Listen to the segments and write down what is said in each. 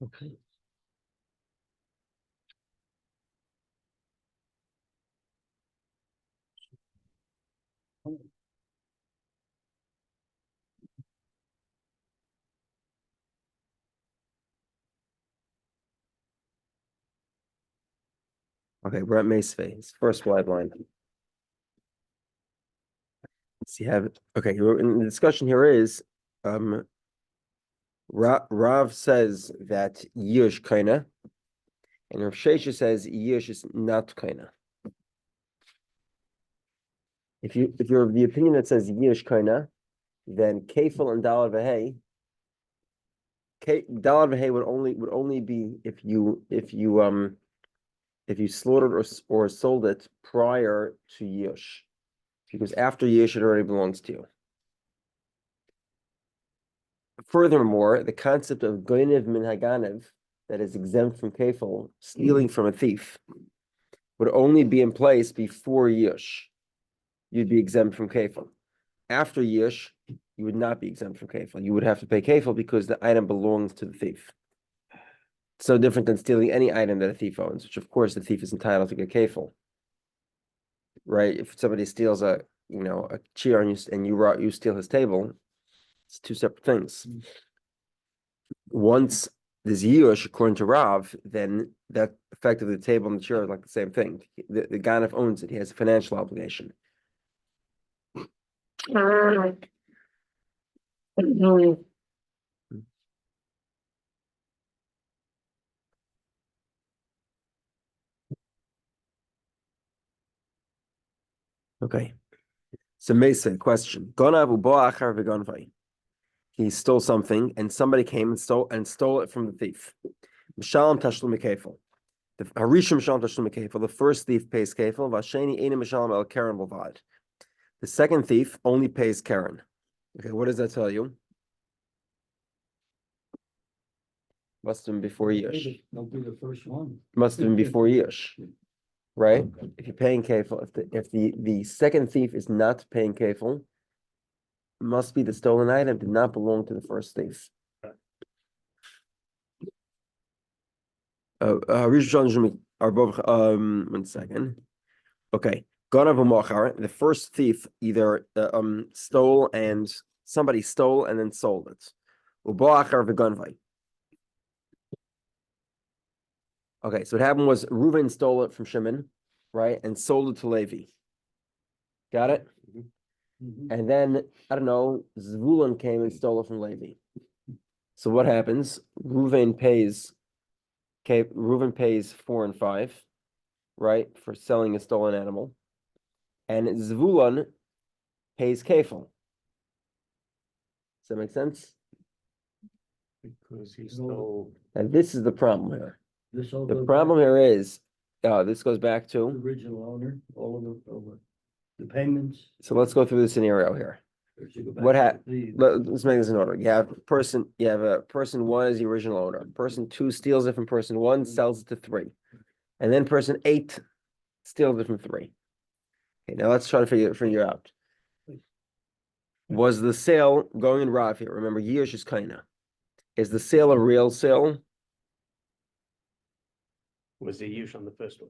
Okay. Okay, we're at Mesve. First wide line. So you have okay. In the discussion here is, Rav says that Yush kaina, and Rav Shesha says Yush is not kaina. If you're of the opinion that says Yush kaina, then Kefil and Dalad V'Hei. Dalad V'Hei would only be if you slaughtered or sold it prior to Yush, because after Yush it already belongs to you. Furthermore, the concept of goynev min haganev, that is exempt from kefil, stealing from a thief, would only be in place before Yush. You'd be exempt from kefil. After Yush, you would not be exempt from kefil. You would have to pay kefil because the item belongs to the thief. It's no different than stealing any item that a thief owns, which of course the thief is entitled to get kefil. Right? If somebody steals a chair and you steal his table, it's two separate things. Once there's Yush, according to Rav, then that effectively the table and the chair are like the same thing. The Ganef owns it. He has a financial obligation. Okay. So Mesa, question. He stole something and somebody came and stole it from the thief. The first thief pays kefil. The second thief only pays Karen. Okay, what does that tell you? Must have been before Yush. Don't be the first one. Must have been before Yush, right? If you're paying kefil, if the second thief is not paying kefil, must be the stolen item did not belong to the first thief. One second. Okay. The first thief either stole and somebody stole and then sold it. Okay, so what happened was Reuven stole it from Shimon, right, and sold it to Levi. Got it? Mm-hmm. And then, I don't know, Zvulun came and stole it from Levi. So what happens? Reuven pays 4 and 5, right, for selling a stolen animal. And Zvulun pays kefil. Does that make sense? Because he stole. And this is the problem here. The problem here is, this goes back to the original owner, all of the payments. So let's go through the scenario here. Let's make this in order. You have a person one is the original owner. Person 2 steals it from person 1, sells it to 3. And then person 8 steals it from 3. Okay, now let's try to figure out. Was the sale going in Rav here? Remember, Yush is kaina. Is the sale a real sale? Was the Yush on the first one?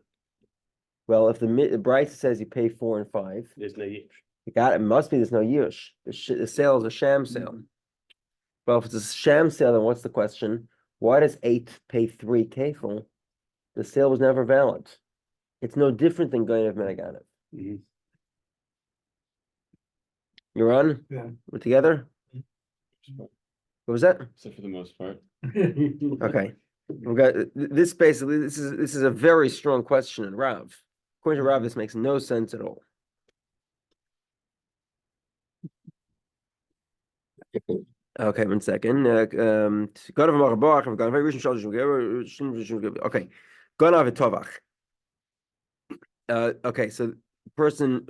Well, if the Bryce says you pay 4 and 5, there's no Yush. It must be there's no Yush. The sale is a sham sale. Well, if it's a sham sale, then what's the question? Why does 8 pay 3 kefil? The sale was never valid. It's no different than going of Menaganev. Mm-hmm. You're on? Yeah. We're together? What was that? Except for the most part. Okay. We got this basically, this is a very strong question in Rav. According to Rav, this makes no sense at all. Okay, 1 second. Okay. Okay, so person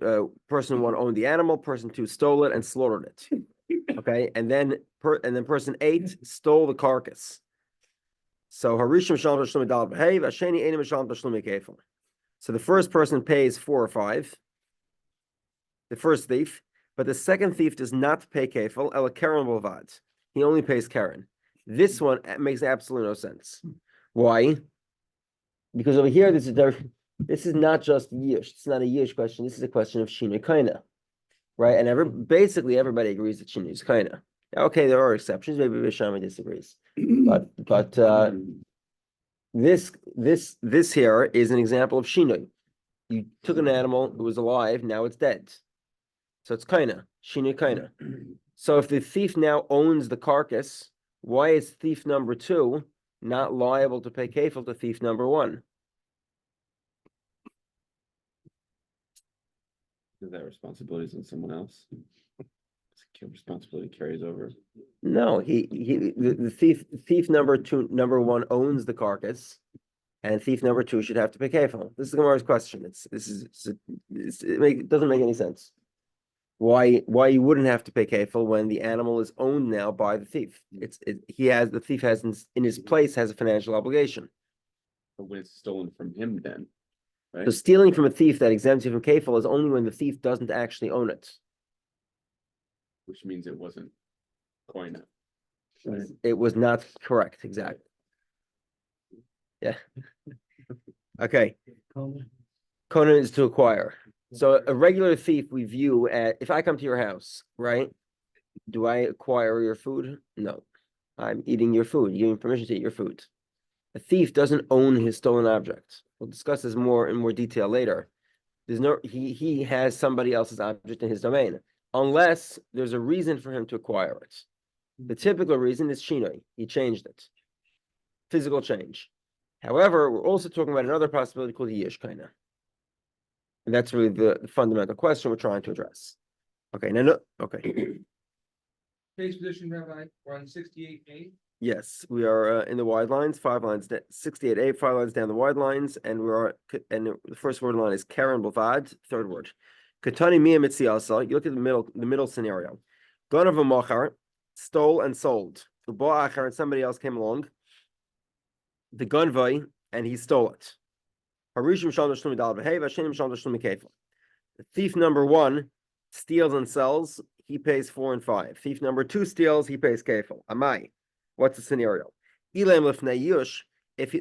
1 owned the animal, person 2 stole it and slaughtered it. Okay, and then person 8 stole the carcass. So so the first person pays 4 or 5, the first thief, but the second thief does not pay kefil, ela keren b'lvad. He only pays keren. This one makes absolutely no sense. Why? Because over here, this is not just yish. It's not a yish question. This is a question of shina kaina, right? And basically everybody agrees that shina is kaina. Okay, there are exceptions. Maybe Bishama disagrees, but this here is an example of shinoi. You took an animal, it was alive, now it's dead. So it's kaina, shinoi kaina. So if the thief now owns the carcass, why is thief number 2 not liable to pay kafel to thief number 1? Is that responsibility on someone else? Responsibility carries over. No, the thief number 1 owns the carcass, and thief number 2 should have to pay kafel. This is Gemara's question. It doesn't make any sense. Why you wouldn't have to pay kafel when the animal is owned now by the thief? The thief has in his place has a financial obligation. But when it's stolen from him, then, right? So stealing from a thief that exempts you from kafel is only when the thief doesn't actually own it. Which means it wasn't koina. It was not correct, exactly. Yeah. Okay. Konan is to acquire. So a regular thief we view if I come to your house, right? Do I acquire your food? No. I'm eating your food. You're giving permission to eat your food. A thief doesn't own his stolen object. We'll discuss this in more detail later. He has somebody else's object in his domain, unless there's a reason for him to acquire it. The typical reason is shinoi. He changed it. Physical change. However, we're also talking about another possibility called yish kaina. And that's really the fundamental question we're trying to address. Okay, okay. Page position, Rabbi, we're on 68A. Yes, we are in the wide lines, 5 lines, 68A, 5 lines down the wide lines, and the first word line is Karen Bavad, third word. Katani Mia Mitziasa, you look at the middle scenario. Gun of a mochar, stole and sold. And somebody else came along, the gunvay, and he stole it. The thief number 1 steals and sells, he pays 4 and 5. Thief number 2 steals, he pays kafel. Amai. What's the scenario? If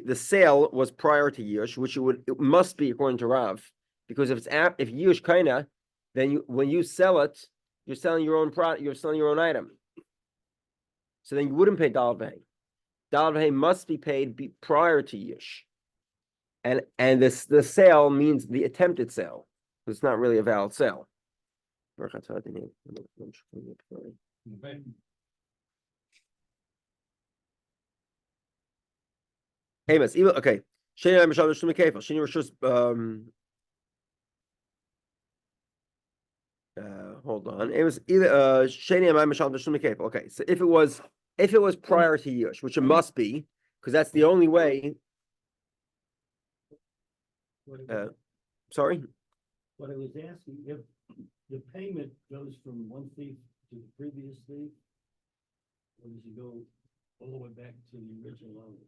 the sale was prior to Yush, which it must be according to Rav, because if Yush kaina, then when you sell it, you're selling your own product, you're selling your own item. So then you wouldn't pay Dal V'Hei. Dal V'Hei must be paid prior to Yush. And the sale means the attempted sale. It's not really a valid sale. Amos, okay. Hold on. Amos, okay. So if it was prior to Yush, which it must be, because that's the only way. Sorry. What I was asking, if the payment goes from one thief to the previous thief, or does it go all the way back to the original owner?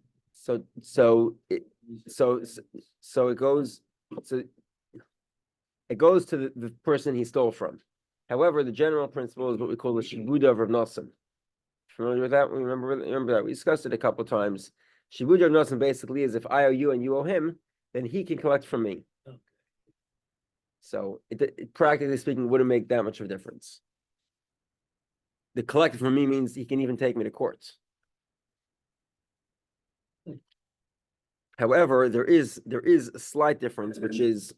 It goes to the person he stole from. However, the general principle is what we call the shibuda of Rav Nosson. Familiar with that? Remember that we discussed it a couple of times. Shibuda of Nosson basically is if I owe you and you owe him, then he can collect from me. Okay. So it practically speaking wouldn't make that much of a difference. The collected from me means he can even take me to court. However, there is a slight difference, which is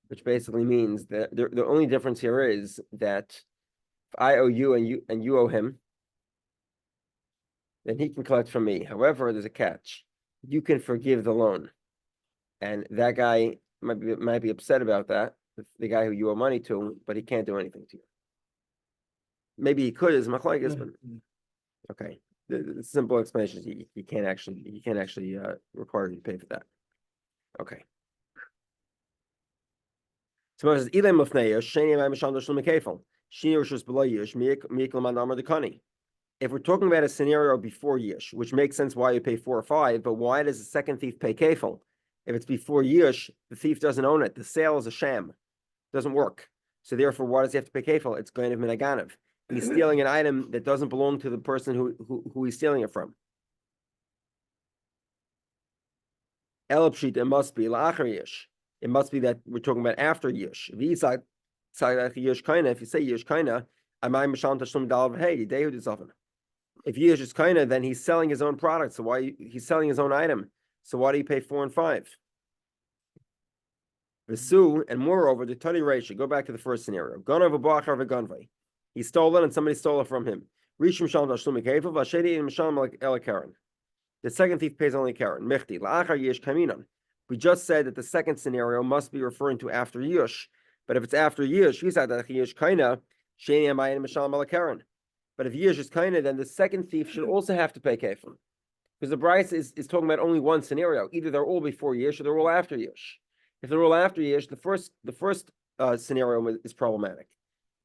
which basically means that the only difference here is that if I owe you and you owe him, then he can collect from me. However, there's a catch. You can forgive the loan. And that guy might be upset about that, the guy who you owe money to, but he can't do anything to you. Maybe he could as machlokes, but okay. The simple explanation is you can't actually require you to pay for that. Okay. So it says, if we're talking about a scenario before Yish, which makes sense why you pay 4 or 5, but why does the second thief pay kafel? If it's before Yish, the thief doesn't own it. The sale is a sham. It doesn't work. So therefore, why does he have to pay kafel? It's going to be minaganav. he's stealing an item that doesn't belong to the person who he's stealing it from. Elapshit, it must be la'achar yish. It must be that we're talking about after yish. If you say yish kaina, amay mishal tashlum dal v'hei yidei hu. If yish is kaina, then he's selling his own product. So why he's selling his own item? So why do you pay 4 and 5? V'su, and moreover, the tani ratio. Go back to the first scenario. Ganav v'bachar v'ganvay. He stole it, and somebody stole it from him. Rishum shalom tashlum keifel v'ashedi in mishalom elakaran. The second thief pays only Karen. Mechti, la'achar yesh kaminon. We just said that the second scenario must be referring to after Yush. But if it's after Yush, he said that Yesh kaina, sheni amayin mishal mala Karen. But if Yush is kaina, then the second thief should also have to pay kefim. Because the Bryce is talking about only one scenario. Either they're all before Yush or they're all after Yush. If they're all after Yush, the first scenario is problematic.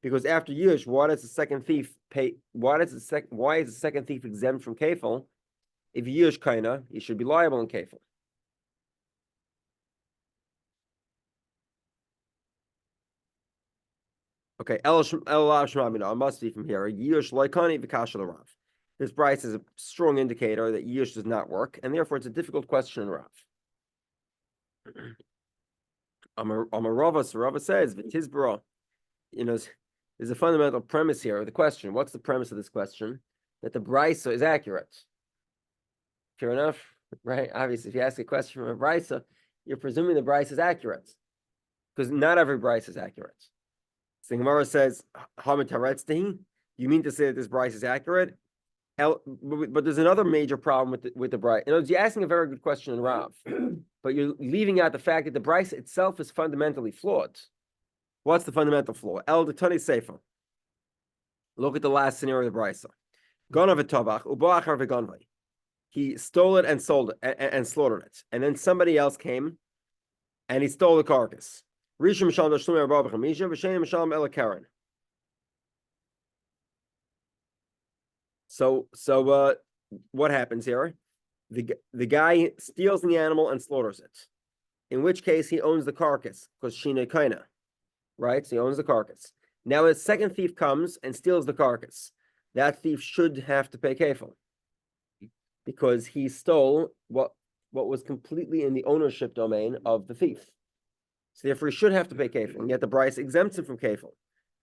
Because after Yush, why does the second thief pay? Why is the second thief exempt from kefil? If Yush kaina, he should be liable in kefil. Okay, it must be from here. Yush loikani v'kashal Rav. This Bryce is a strong indicator that Yush does not work, and therefore it's a difficult question in Rav. Rava says, "V'tizbara." There's a fundamental premise here of the question. What's the premise of this question? That the Bryce is accurate. Fair enough, right? Obviously, if you ask a question from a brisa, you're presuming the brisa is accurate, because not every brisa is accurate. So Gemara says, you mean to say that this brisa is accurate? But there's another major problem with the brisa. You're asking a very good question in Rav, but you're leaving out the fact that the brisa itself is fundamentally flawed. What's the fundamental flaw? El de Tani Seifa. Look at the last scenario of the brisa. Ganav v'tovach u'boachar v'ganvay. He stole it and sold it and slaughtered it. And then somebody else came and he stole the carcass. So what happens here? The guy steals the animal and slaughters it. In which case he owns the carcass, because shine kaina, right? So he owns the carcass. Now a second thief comes and steals the carcass. That thief should have to pay kefil, because he stole what was completely in the ownership domain of the thief. So therefore he should have to pay kefil, and yet the Bryce exempts him from kefil.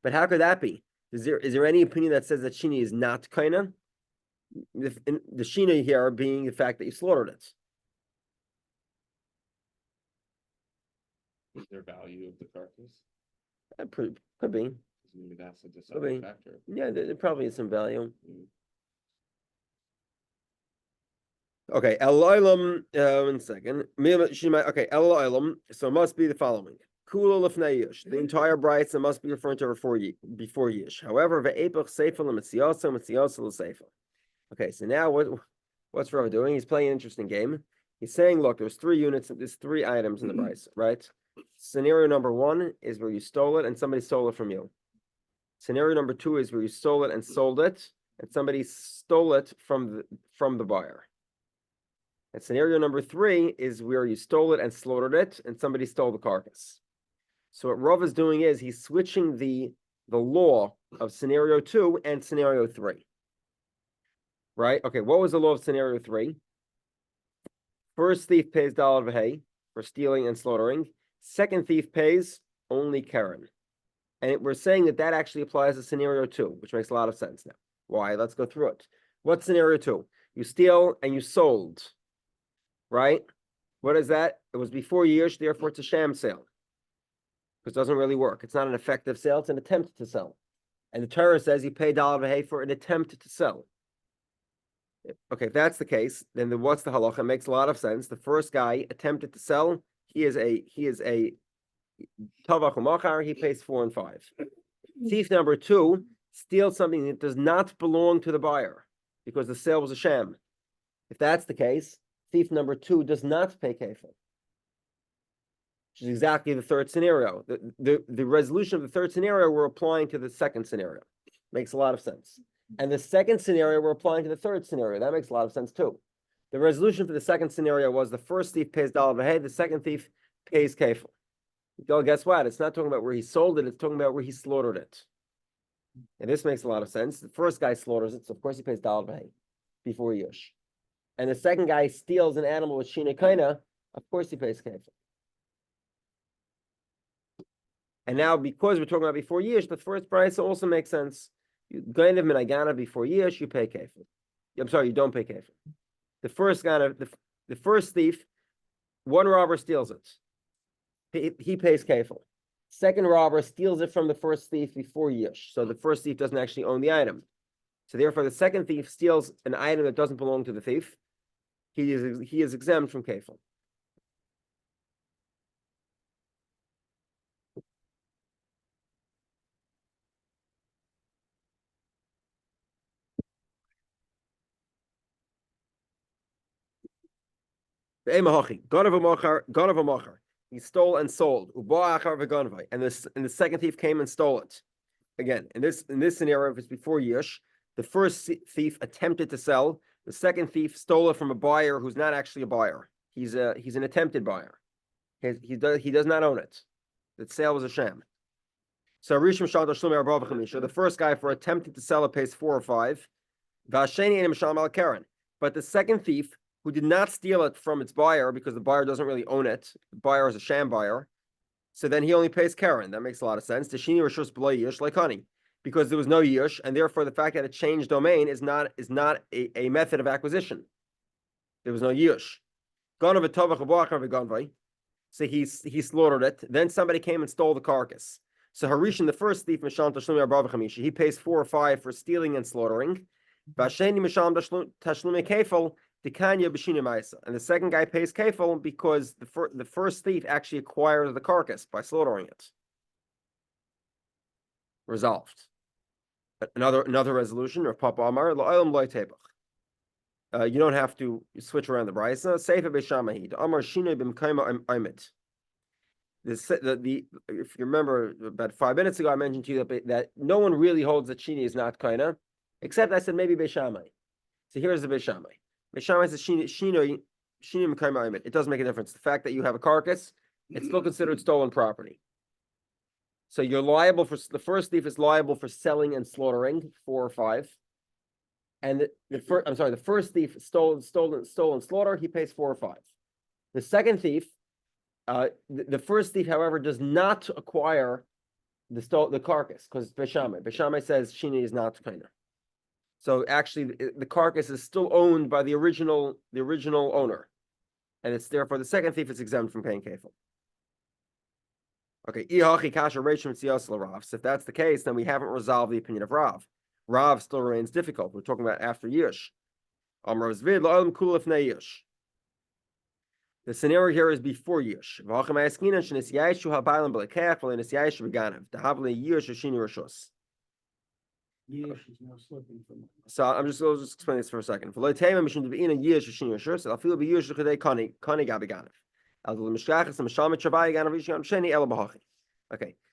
But how could that be? Is there any opinion that says that shini is not kaina? The shina here being the fact that you slaughtered it. Is there value of the carcass? Could be. Maybe that's a deciding factor. Yeah, there probably is some value. Okay, Eloilam, 1 second. Okay, Eloilam, so it must be the following. Kula lefnei yish. The entire brayta must be referring to before yish. However, ve'epach seifa l'metziasa l'seifa. Okay, so now what's Rav doing? He's playing an interesting game. He's saying, look, there's 3 units, there's 3 items in the brayta, right? Scenario number 1 is where you stole it and somebody stole it from you. Scenario number 2 is where you stole it and sold it, and somebody stole it from the buyer. And scenario number 3 is where you stole it and slaughtered it, and somebody stole the carcass. So what Rav is doing is he's switching the law of scenario 2 and scenario 3. Right? Okay, what was the law of scenario 3? First thief pays dalad v'hei for stealing and slaughtering. Second thief pays only Karen. And we're saying that actually applies to scenario 2, which makes a lot of sense now. Why? Let's go through it. What's scenario 2? You steal and you sold. Right? What is that? It was before years, therefore it's a sham sale. Because it doesn't really work. It's not an effective sale, it's an attempt to sell. And the Torah says you pay dalad v'hei for an attempt to sell. Okay, if that's the case, then what's the halacha? It makes a lot of sense. The first guy attempted to sell. He is a tavach u'machar. He pays 4 and 5. Thief number 2 steals something that does not belong to the buyer because the sale was a sham. If that's the case, thief number 2 does not pay kefil, which is exactly the third scenario. The resolution of the third scenario we're applying to the second scenario. Makes a lot of sense. And the second scenario we're applying to the third scenario. That makes a lot of sense too. The resolution for the second scenario was the first thief pays dalad v'hei, the second thief pays kefil. Well, guess what? It's not talking about where he sold it, it's talking about where he slaughtered it. And this makes a lot of sense. The first guy slaughters it, so of course he pays daled v'hei before yush. And the second guy steals an animal with shina kaina, of course he pays kefil. And now, because we're talking about before years, the first price also makes sense. You gain of minagana before years, you pay kefil. I'm sorry, you don't pay kefil. The first guy, the first thief, one robber steals it. He pays kefil. Second robber steals it from the first thief before years. So the first thief doesn't actually own the item. So therefore, the second thief steals an item that doesn't belong to the thief. He is exempt from kefil. He stole and sold. And the second thief came and stole it. Again, in this scenario, if it's before Yush, the first thief attempted to sell. The second thief stole it from a buyer who's not actually a buyer. He's an attempted buyer. He does not own it. The sale was a sham. So the first guy for attempting to sell it pays 4 or 5. But the second thief, who did not steal it from its buyer because the buyer doesn't really own it, the buyer is a sham buyer, so then he only pays Karen. That makes a lot of sense. Teshini rishus b'lo yush like honey, because there was no yush, and therefore the fact that it changed domain is not a method of acquisition. There was no yush. So he slaughtered it. Then somebody came and stole the carcass. So Harishan, the first thief, he pays 4 or 5 for stealing and slaughtering. And the second guy pays kefil because the first thief actually acquires the carcass by slaughtering it. Resolved. Another resolution, or Papa Amar, you don't have to switch around the brisa. Seifa b'shamahid. Amar shinoi b'mkayma oimit. If you remember, about 5 minutes ago, I mentioned to you that no one really holds that shini is not kaina, except I said maybe b'shamai. So here's the b'shamai. B'shamai says shinoi b'mkayma oimit. It doesn't make a difference. The fact that you have a carcass, it's still considered stolen property. So you're liable for the first thief is liable for selling and slaughtering 4 or 5. And the first thief stole and slaughter, he pays 4 or 5. The second thief, the first thief, however, does not acquire the carcass because Beshamai. Beshamai says Shini is not kind of. So actually, the carcass is still owned by the original owner, and it's therefore the second thief is exempt from paying kefil. Okay, so if that's the case, then we haven't resolved the opinion of Rav. Rav still remains difficult. We're talking about after Yush. The scenario here is before Yush. So I'll just explain this for a second. Okay,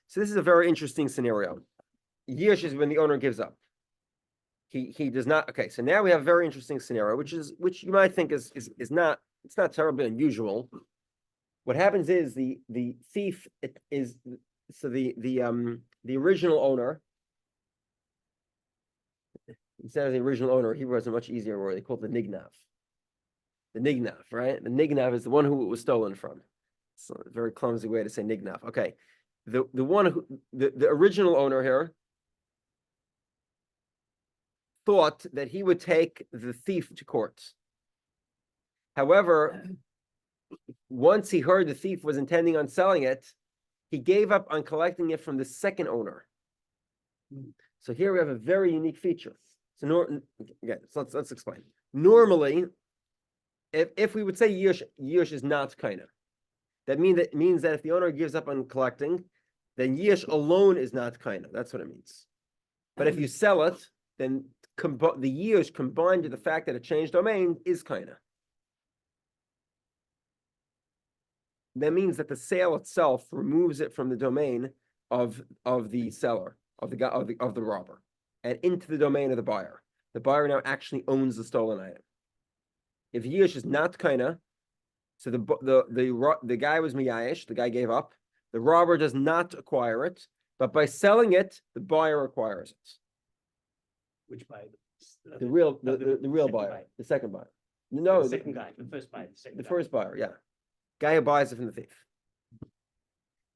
so this is a very interesting scenario. Yush is when the owner gives up. He does not. Okay, so now we have a very interesting scenario, which you might think is not, it's not terribly unusual. What happens is the thief the original owner, instead of the original owner, Hebrew has a much easier word. They call it the nignav. The nignav, right? The nignav is the one who it was stolen from. It's a very clumsy way to say nignav. Okay, the one who the original owner here thought that he would take the thief to court. However, once he heard the thief was intending on selling it, he gave up on collecting it from the second owner. So here we have a very unique feature. So let's explain. Normally, if we would say Yush is not kaina, that means that if the owner gives up on collecting, then Yush alone is not kaina. That's what it means. But if you sell it, then the years combined with the fact that it changed domain is kaina. That means that the sale itself removes it from the domain of the seller, of the robber, and into the domain of the buyer. The buyer now actually owns the stolen item. If Yish is not kaina, so the guy was miyayish, the guy gave up. The robber does not acquire it. But by selling it, the buyer acquires it. Which buyer? The real second buyer, buyer. the second buyer. No, The second guy, the first buyer, the second the guy. first buyer, yeah. Guy who buys it from the thief.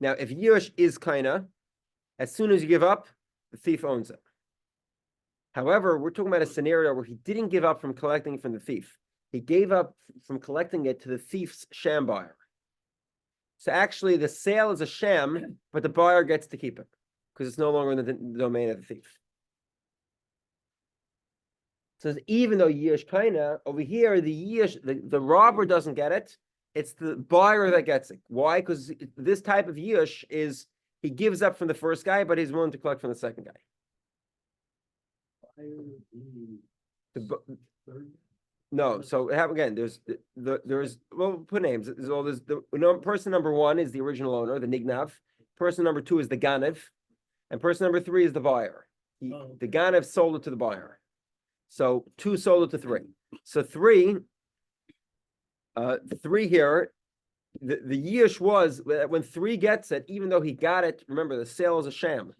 Now, if Yush is kinda, as soon as you give up, the thief owns it. However, we're talking about a scenario where he didn't give up from collecting it from the thief. He gave up from collecting it to the thief's sham buyer. So actually, the sale is a sham, but the buyer gets to keep it because it's no longer in the domain of the thief. So even though Yish Kaina, over here, the robber doesn't get it, it's the buyer that gets it. Why? Because this type of Yish is he gives up from the first guy, but he's willing to collect from the second guy. Third. No, so again, there's well, put names. There's person number one is the original owner, the Nignav. Person number two is the Ganev, and person number three is the buyer. The Ganev sold it to the buyer. So two sold it to three. So three here. The Yish was when three gets it, even though he got it. Remember, the sale is a sham.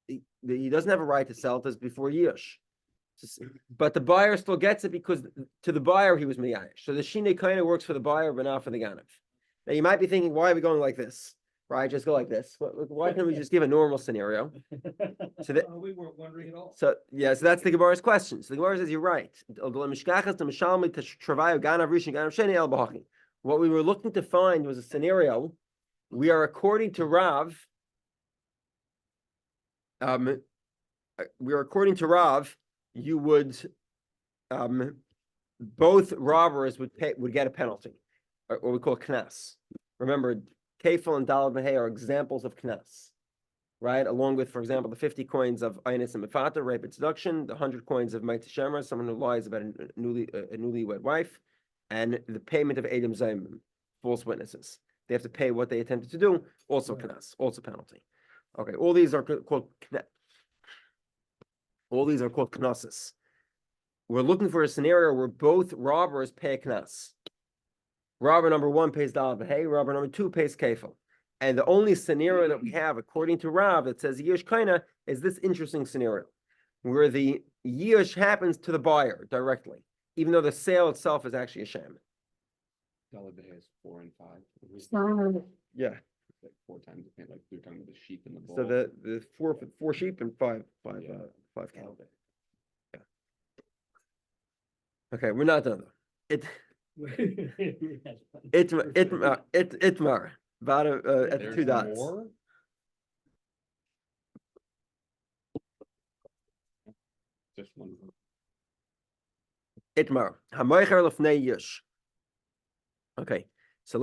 He doesn't have a right to sell it before Yish. But the buyer still gets it because to the buyer he was miyash. So the shine kind of works for the buyer, but not for the Ganev. Now you might be thinking, why are we going like this? Right? Just go like this. Why can't we just give a normal scenario? So that, We weren't wondering at all. so yeah, so that's the Gemara's question. So the Gemara says you're right. What we were looking to find was a scenario. We are according to Rav. You would, both robbers would get a penalty, or what we call knas. Remember, kefil and dalad v'hei are examples of knas, right? Along with, for example, the 50 coins of Einis and Mefata, rape and seduction, the 100 coins of Meit Shemra, someone who lies about a newlywed wife, and the payment of Edom Zaymim, false witnesses. They have to pay what they attempted to do, also knas, also penalty. Okay, all these are called knosses. We're looking for a scenario where both robbers pay a knas. Robber number one pays dalad v'hei, robber number two pays kefil. And the only scenario that we have, according to Rav, that says Yish Kaina, is this interesting scenario, where the Yish happens to the buyer directly, even though the sale itself is actually a sham. Dalad is 4 and 5. Yeah. Like 4 times, like you're talking about the sheep and the bull. So the four sheep and five cattle. Yeah. Okay, we're not done though. Itmar. About at the There's 2 dots. more? Just one. Itmar. Hamoicher lefnei Yish. Okay. So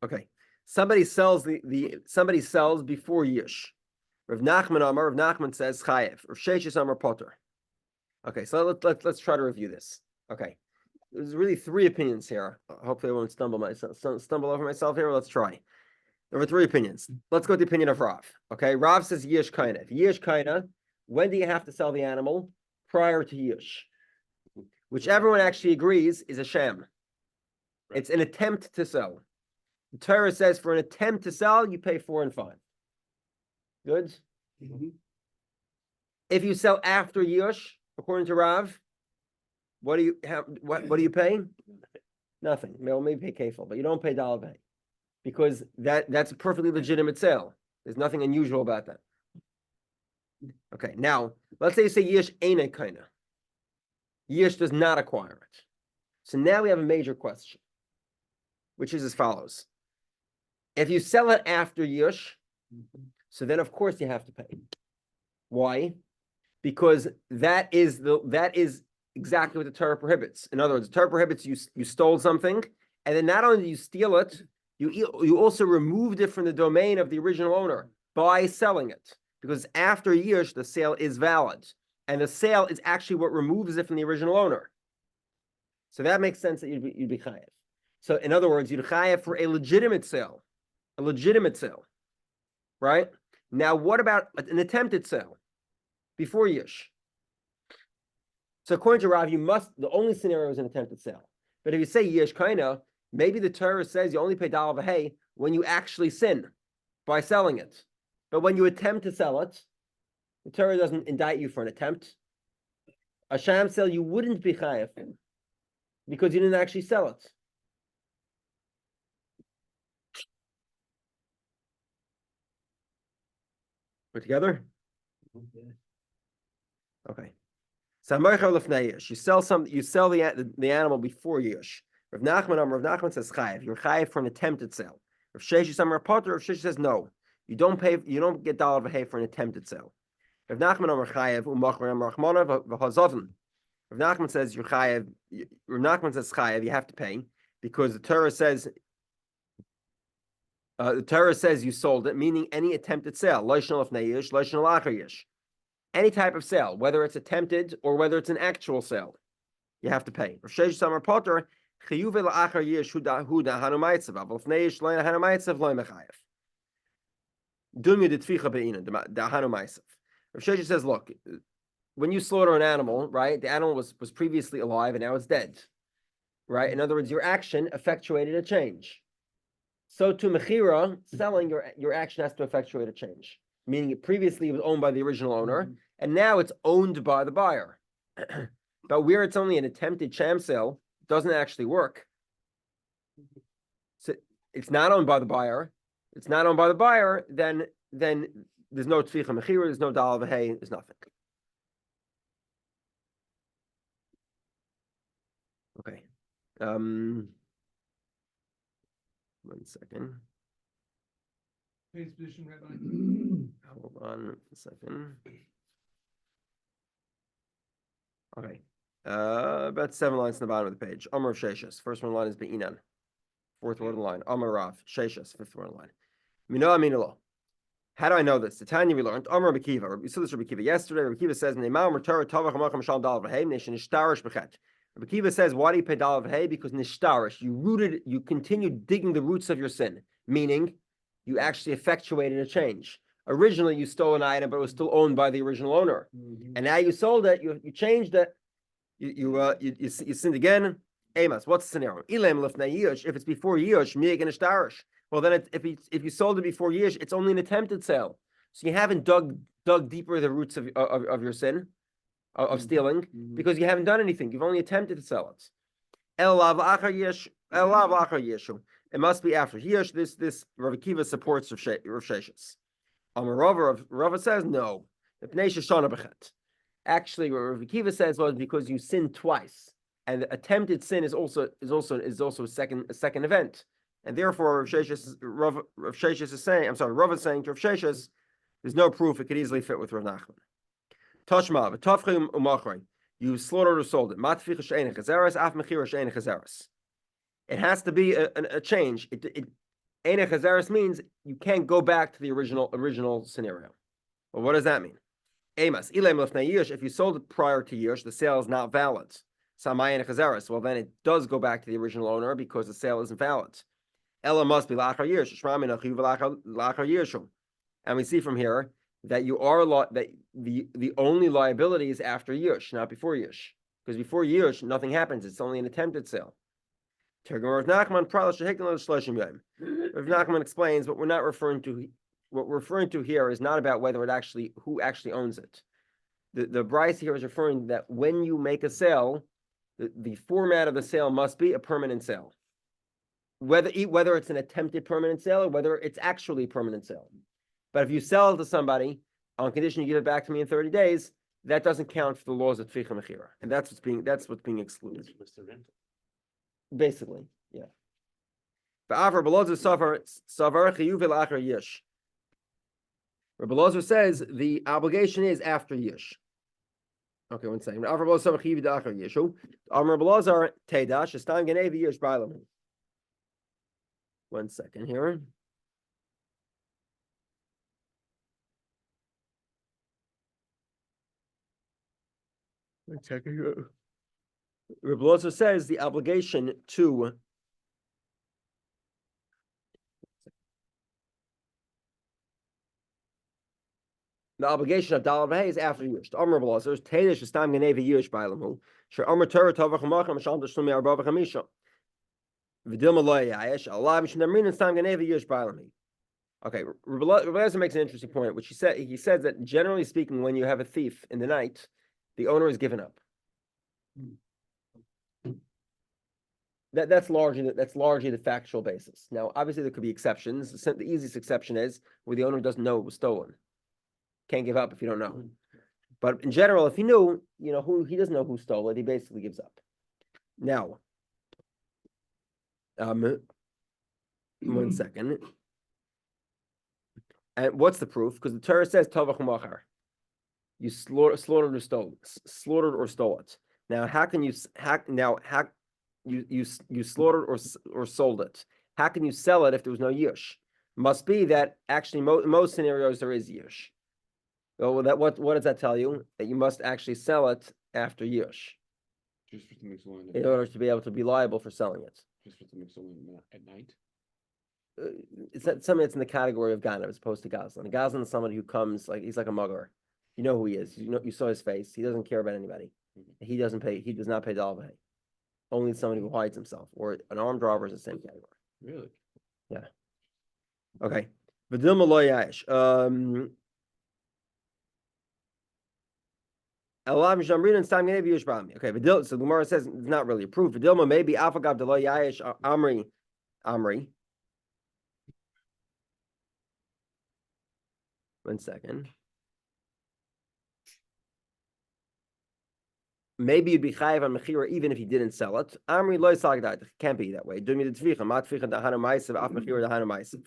okay. Somebody sells somebody sells before Yish. Rav Nachman says Chayev. Rav Sheshes Amar Potter. Okay, so let's try to review this. Okay, there's really 3 opinions here. Hopefully, I won't stumble over myself here. Let's try. There were 3 opinions. Let's go with the opinion of Rav. Okay, Rav says Yish Kaina. Yish Kaina. When do you have to sell the animal? Prior to Yish, which everyone actually agrees is a sham. It's an attempt to sell. The Torah says for an attempt to sell, you pay 4 and 5. Good. If you sell after Yush, according to Rav, what do you have? What do you pay? Nothing. Well, maybe pay kefil, but you don't pay dalad v'hei because that's a perfectly legitimate sale. There's nothing unusual about that. Okay. Now let's say you say Yish ain't a kaina. Yish does not acquire it. So now we have a major question, which is as follows. If you sell it after Yush, so then of course you have to pay. Why? Because that is exactly what the Torah prohibits. In other words, the Torah prohibits you stole something, and then not only do you steal it, you also removed it from the domain of the original owner by selling it. Because after Yush, the sale is valid, and the sale is actually what removes it from the original owner. So that makes sense that you'd be chayev. So in other words, you'd chayev for a legitimate sale. Right? Now, what about an attempted sale before Yish? So according to Rav, the only scenario is an attempted sale. But if you say Yish Kaina, maybe the Torah says you only pay dalad v'hei when you actually sin by selling it. But when you attempt to sell it, the Torah doesn't indict you for an attempt. A sham sale, you wouldn't be chayav because you didn't actually sell it. We're together? Okay. You sell the animal before Yush. Rav Nachman says chayav. You're chayav for an attempted sale. Rav Sheshes says no. You don't get dollar v'hei for an attempted sale. Rav Nachman says you're chayav. Rav Nachman says chayav. You have to pay because the Torah says you sold it, meaning any attempted sale. Any type of sale, whether it's attempted or whether it's an actual sale, you have to pay. Rav Sheshes Amar Potter chiyuv la'achar yish hu dahanu ma'itzav avol fnei yish lo dahanu ma'itzav lo mechayev. Dumya d'tficha be'ina dahanu ma'itzav. Rav Sheshes says, look, when you slaughter an animal, right, the animal was previously alive and now it's dead, right? In other words, your action effectuated a change. So to mechira, selling, your action has to effectuate a change, meaning it previously was owned by the original owner, and now it's owned by the buyer. But where it's only an attempted sham sale, it doesn't actually work. So it's not owned by the buyer. It's not owned by the buyer, then there's no tficha mechira, there's no dal v'hei, there's nothing. Okay. 1 second. Today's position, Rabbi. Hold on a second. Okay. About 7 lines in the bottom of the page. Amar Sheshes. First one line is Be'inan. Fourth word in the line. Amar Rav. Sheshes. Fifth word in the line. Mino Aminalo. How do I know this? The Tanya we learned. Amar Rabbi Kiva. We saw this Rabbi Kiva yesterday. Rabbi Kiva says, Neimam Torah Tavach Hamacham Shal Dal V'Hei Nation Nishtarish Bechet. Rabbi Kiva says, why do you pay Dal V'Hei? Because Nishtarish, you continued digging the roots of your sin, meaning you actually effectuated a change. Originally, you stole an item, but it was still owned by the original owner. And now you sold it, you changed it, you sinned again. Amos, what's the scenario? If it's before Yush, well, then if you sold it before Yush, it's only an attempted sale. So you haven't dug deeper the roots of your sin, of stealing, because you haven't done anything. You've only attempted to sell it. It must be after Yush. This Rav Kiva supports Rav Sheshes. Rava says no. Actually, what Rav Kiva says was because you sinned twice, and the attempted sin is also a second event, and therefore Rav Sheshes is saying, Rava is saying to Rav Sheshes, there's no proof it could easily fit with Rav Nachman. Tashma v'tafchim umachrei. You slaughtered or sold it. Matficha she'ein chazeres, af mechira she'ein chazeres. It has to be a change. Ein chazeres means you can't go back to the original scenario. Well, what does that mean? Amos, if you sold it prior to Yush, the sale is not valid. Samayin chazeres. Well, then it does go back to the original owner because the sale isn't valid. Ella must be lachar Yush. Lachar Yush. And we see from here that that the only liability is after Yush, not before Yush. Because before Yush, nothing happens. It's only an attempted sale. Rav Nachman explains what we're referring to here is not about who actually owns it. The Bryce here is referring that when you make a sale, the format of the sale must be a permanent sale. Whether it's an attempted permanent sale or whether it's actually a permanent sale. But if you sell it to somebody on condition you give it back to me in 30 days, that doesn't count for the laws of Tficha Mechira. And that's what's being excluded. Basically, yeah. Rabbi Lozer says the obligation is after Yish. Okay, 1 second. One second here. One second here. Rabbi Lozer says the obligation to the obligation of Dalal V'Hei is after Yush. The Amr Rabbi Lozer is Teidish Stam Ganei Yush Bailamu. Sher Amr Torah Tavach Hamacham Shal Tashlumi Arba V'Chamisha. V'Dilma Lo Yayesh Allah Mishun Amrin Stam Ganei Yush Bailami. Okay, Rabbi Eliezer makes an interesting point, which he says that generally speaking, when you have a thief in the night, the owner is given up. That's largely the factual basis. Now, obviously, there could be exceptions. The easiest exception is where the owner doesn't know it was stolen. Can't give up if you don't know. But in general, if he knew, who he doesn't know who stole it, he basically gives up. Now, 1 second. And what's the proof? Because the Torah says Tavach Machar. You slaughtered or stole it. Now, how can you you slaughtered or sold it? How can you sell it if there was no yush? Must be that actually most scenarios there is yush. Well, what does that tell you? That you must actually sell it after yush Just for something stolen in order to be able to be liable for selling it. just for something stolen at night. It's something that's in the category of Ganav as opposed to Gazlan. A Gazlan is somebody who comes he's like a mugger. You know who he is. You saw his face. He doesn't care about anybody. He does not pay dalvah. Only somebody who hides himself, or an armed robber is the same category. Really? Yeah. Okay. V'dilma lo ya'ish. Elav Shamrin and Sam Genev Yush Bami. Okay, so the Gemara says it's not really a proof. V'dilma maybe Afagav Delo Ya'ish Amri. 1 second. Maybe you'd be chayiv on mechira even if he didn't sell it. Amri loy sagdat. It can't be that way. Do me the tvicha. Ma tvicha dahana ma'isiv af mechira dahana ma'isiv.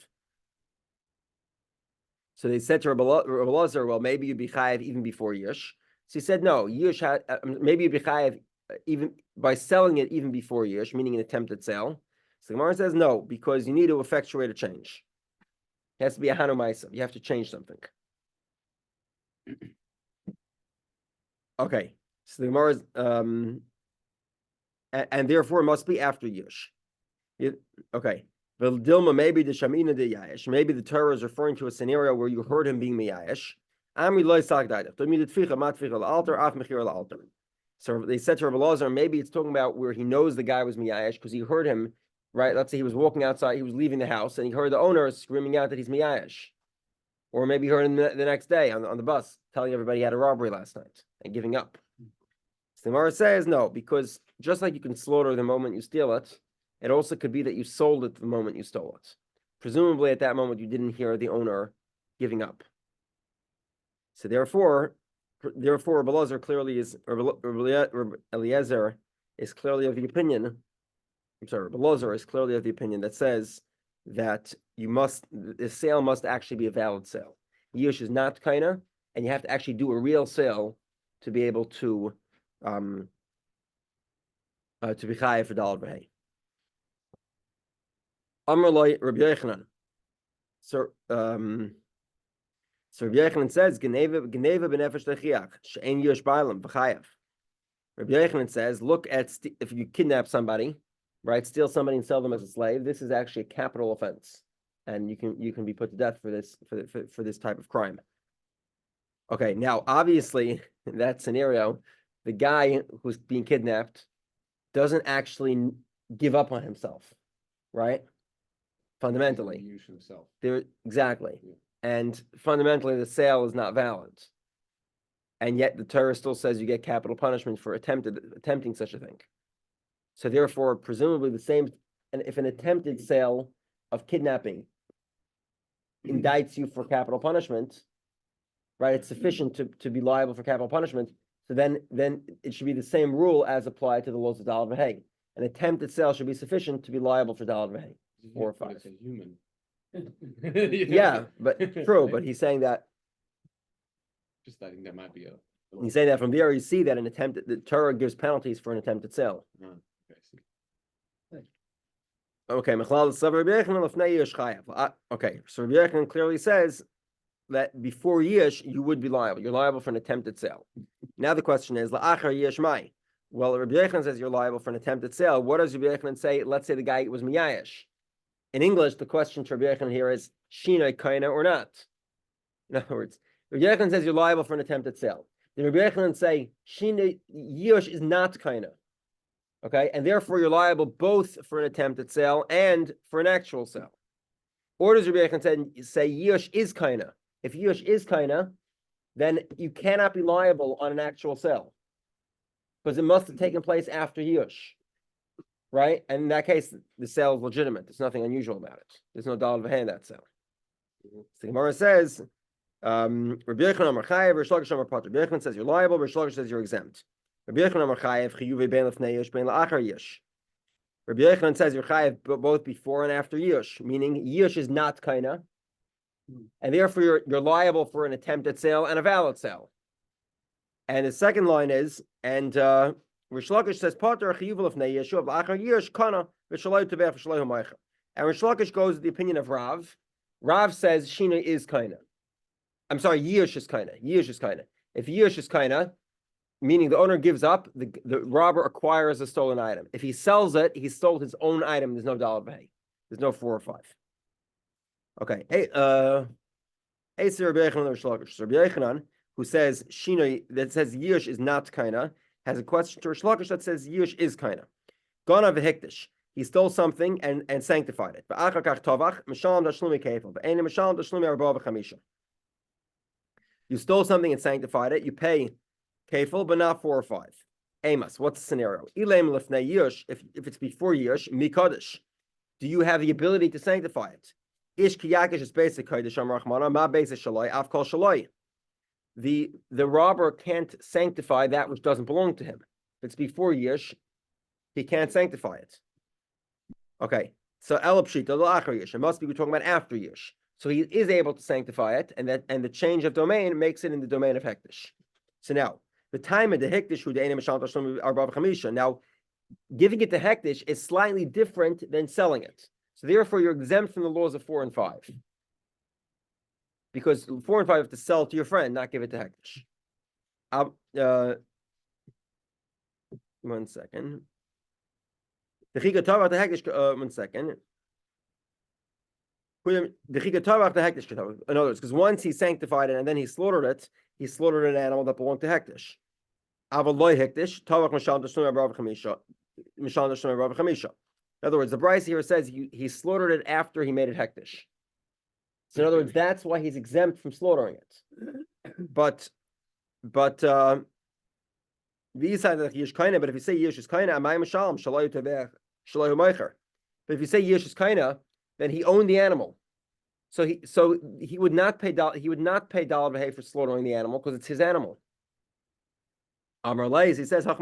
So they said to Rabbi Eliezer, well, maybe you'd be chayiv even before Yush. So he said, no, Yush had, maybe you'd be chayiv even by selling it even before Yush, meaning an attempted sale. So the Gemara says no, because you need to effectuate a change. It has to be a hanu ma'isiv. You have to change something. Okay. So the Gemara is, and therefore it must be after Yush. Okay. Dilma, maybe the Shamina de Yayish. Maybe the Torah is referring to a scenario where you heard him being Miyayish. So they said to Rabbi Eliezer, maybe it's talking about where he knows the guy was Miyayish because he heard him, right? Let's say he was walking outside, he was leaving the house, and he heard the owner screaming out that he's Miyayish. Or maybe he heard him the next day on the bus telling everybody he had a robbery last night and giving up. So the Gemara says no, because just like you can slaughter the moment you steal it, it also could be that you sold it the moment you stole it. Presumably at that moment you didn't hear the owner giving up. So therefore Rabbi Eliezer is clearly of the opinion. Rabbi Eliezer is clearly of the opinion that says that the sale must actually be a valid sale. Yush is not kaina, and you have to actually do a real sale to be able to be chayav for dalad v'hei. Amar loy Rabbi Yochanan. So Rabbi Yochanan says, Geneva b'nefesh lechiach she'en yush ba'alam v'chayav. Rabbi Yochanan says, look at if you kidnap somebody, right, steal somebody and sell them as a slave. This is actually a capital offense, and you can be put to death for this type of crime. Okay, now obviously in that scenario, the guy who's being kidnapped doesn't actually give up on himself, right? Fundamentally, himself. Exactly. Yeah. And fundamentally, the sale is not valid. And yet the Torah still says you get capital punishment for attempting such a thing. So therefore, presumably the same, and if an attempted sale of kidnapping indicts you for capital punishment, right, it's sufficient to be liable for capital punishment. So then it should be the same rule as applied to the laws of dalad v'hei. An attempted sale should be sufficient to be liable for dalad v'hei. 4 or 5. It's a human. Yeah, but true. But he's saying that. Just I think that might be a. He's saying that from there you see that the Torah gives penalties for an attempted sale. Okay, I see. Okay, okay. So Rabbi Yochanan clearly says that before Yish you would be liable. You're liable for an attempted sale. Now the question is, la'achar Yish mai. Well, Rabbi Yochanan says you're liable for an attempted sale. What does Rabbi Yochanan say? Let's say the guy was miyayish. In English, the question to Rabbi Yochanan here is shina kaina or not. In other words, Rabbi Yochanan says you're liable for an attempted sale. Did Rabbi Yochanan say shina yush is not kaina? Okay, and therefore you're liable both for an attempted sale and for an actual sale. Or does Rabbi Yochanan say Yush is kaina? If Yush is kaina, then you cannot be liable on an actual sale because it must have taken place after Yush, right? And in that case, the sale is legitimate. There's nothing unusual about it. There's no dollar of in that sale. So the Gemara says, Rabbi Yochanan Amar Chayev, Rish Lakish Amar Pater. Rabbi Yochanan says you're liable. Rish Lakish says you're exempt. Rabbi Yochanan Amar Chayev, Chiyuve Ben Lefnei Yush, Ben La'achar Yush. Rabbi Yochanan says you're chayev both before and after Yush, meaning Yush is not kaina, and therefore you're liable for an attempted sale and a valid sale. And the second line is, and Rish Lakish says Pater chiyuv lefnei Yeshuv la'achar Yush kana v'shaloi tevech v'shaloi humaycha. And Rish Lakish goes with the opinion of Rav. Rav says Shina is kaina. I'm sorry, Yush is kaina. Yush is kaina. If Yush is kaina, meaning the owner gives up, the robber acquires a stolen item. If he sells it, he stole his own item. There's no dollar pay. There's no 4 or 5. Okay. Rabbi Yochanan, who says Shino, that says Yush is not kaina, has a question to Rish Lakish that says Yush is kaina. Gona v'hikdish. He stole something and sanctified it. You stole something and sanctified it. You pay kefil, but not 4 or 5. Amos, what's the scenario? If it's before Yush, mikodesh, do you have the ability to sanctify it? Ish kiyakish is basic kodesh amrachmana, ma basic shaloi, avkol shaloi. The robber can't sanctify that which doesn't belong to him. If it's before Yush, he can't sanctify it. Okay, so elapshita l'achar Yush. It must be we're talking about after Yush. So he is able to sanctify it, and the change of domain makes it in the domain of hektish. So now, the time of the hektish who the bavakamma. Now, giving it to hektish is slightly different than selling it. So therefore, you're exempt from the laws of 4 and 5. Because 4 and 5 have to sell to your friend, not give it to hektish. 1 second. One second. In other words, because once he sanctified it and then he slaughtered an animal that belonged to hektish. In other words, the Bryce here says he slaughtered it after he made it hektish. So in other words, that's why he's exempt from slaughtering it. But these are the Yish Kaina, but if you say Yish is Kaina, Amayim Shalom, Shalai Tevech, Shalai Humaycher. But if you say Yish is Kaina, then he owned the animal. So he would not pay dollar b'hei for slaughtering the animal because it's his animal. Amar Leis, he says, so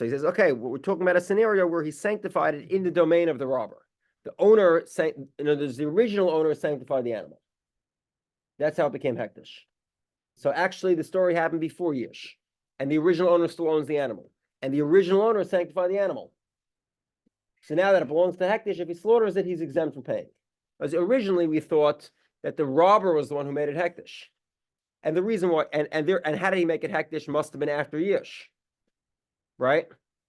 he says, okay, we're talking about a scenario where he sanctified it in the domain of the robber. The owner, the original owner sanctified the animal. That's how it became hektish. So actually, the story happened before Yish, and the original owner still owns the animal, and the original owner sanctified the animal. So now that it belongs to hektish, if he slaughters it, he's exempt from paying. Because originally we thought that the robber was the one who made it hektish, and the reason why, and how did he make it hektish? Must have been after Yish, right?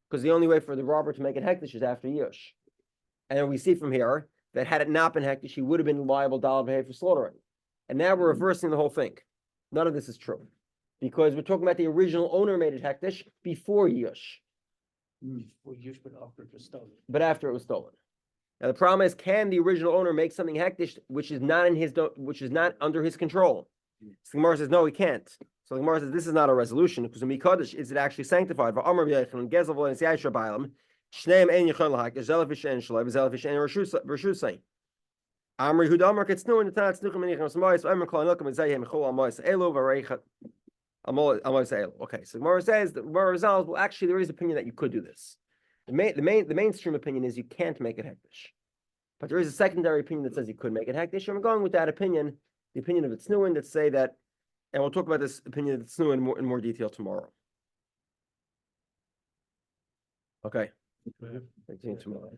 Because the only way for the robber to make it hektish is after Yish. And we see from here that had it not been hektish, he would have been liable dollar b'hei for slaughtering. And now we're reversing the whole thing. None of this is true, because we're talking about the original owner made it hektish before Yush. Before Yush, but after it was stolen. But after it was stolen. Now the problem is, can the original owner make something hektish which is not under his control? So the Gemara says no, he can't. So the Gemara says this is not a resolution, because in Mikodesh is it actually sanctified? Amri Hudamar gets new in the Tanakh Snuchim Menichem Samois. I'm calling Lokum and Zayim Chol Amois Elo Vareichat Amois Elo. Okay, so Gemara says that Gemara resolves. Well, actually, there is opinion that you could do this. The mainstream opinion is you can't make it hektish, but there is a secondary opinion that says you could make it hektish. And we're going with that opinion, the opinion of Tznuin, that say that, and we'll talk about this opinion of Tznuin in more detail tomorrow. Okay. Continue tomorrow.